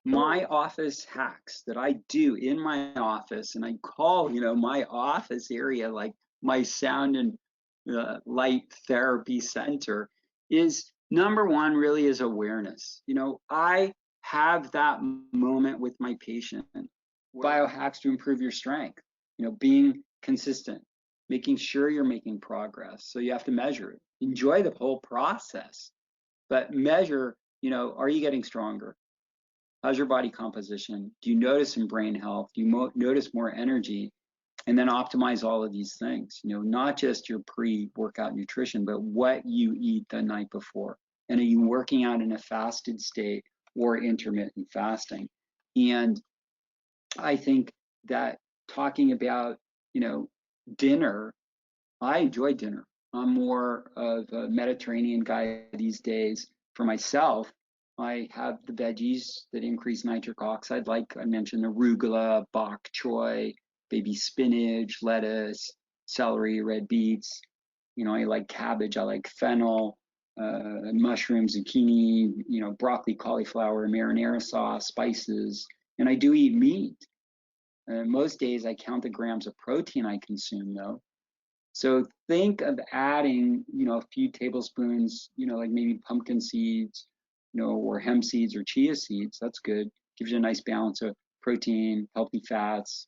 my office hacks that I do in my office, and I call, my office area like my sound and light therapy center, is number one really is awareness. I have that moment with my patient. Biohacks to improve your strength, being consistent, making sure you're making progress. So you have to measure it. Enjoy the whole process, but measure, are you getting stronger? How's your body composition? Do you notice some brain health? Do you notice more energy? And then optimize all of these things, not just your pre-workout nutrition, but what you eat the night before. And are you working out in a fasted state or intermittent fasting? And I think that talking about, dinner, I enjoy dinner. I'm more of a Mediterranean guy these days. For myself, I have the veggies that increase nitric oxide, like I mentioned, arugula, bok choy, baby spinach, lettuce, celery, red beets. I like cabbage, I like fennel, mushrooms, zucchini, broccoli, cauliflower, marinara sauce, spices. And I do eat meat. Most days I count the grams of protein I consume though. So think of adding, a few tablespoons, like maybe pumpkin seeds, or hemp seeds or chia seeds. That's good. Gives you a nice balance of protein, healthy fats,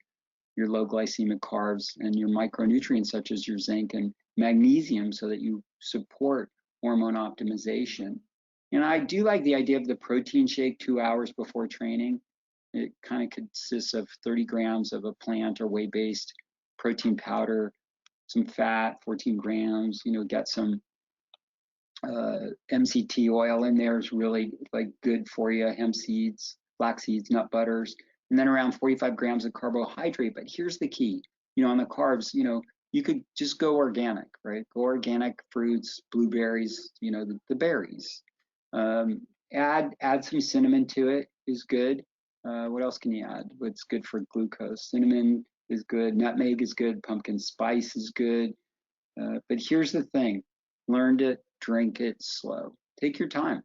your low glycemic carbs, and your micronutrients such as your zinc and magnesium so that you support hormone optimization. And I do like the idea of the protein shake 2 hours before training. It kind of consists of 30 grams of a plant or whey-based protein powder, some fat, 14 grams, get some MCT oil in there is really good for you, hemp seeds, flax seeds, nut butters, and then around 45 grams of carbohydrate. But here's the key, on the carbs, you could just go organic, right? Go organic fruits, blueberries, the berries. Add some cinnamon to it is good. What else can you add? What's good for glucose? Cinnamon is good. Nutmeg is good. Pumpkin spice is good. But here's the thing. Learn to drink it slow. Take your time.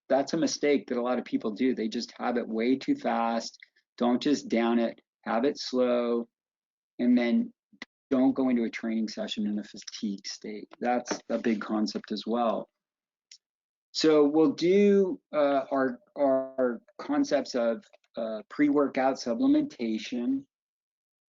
That's a mistake that a lot of people do. They just have it way too fast. Don't just down it. Have it slow. And then don't go into a training session in a fatigued state. That's a big concept as well. So we'll do our concepts of pre-workout supplementation,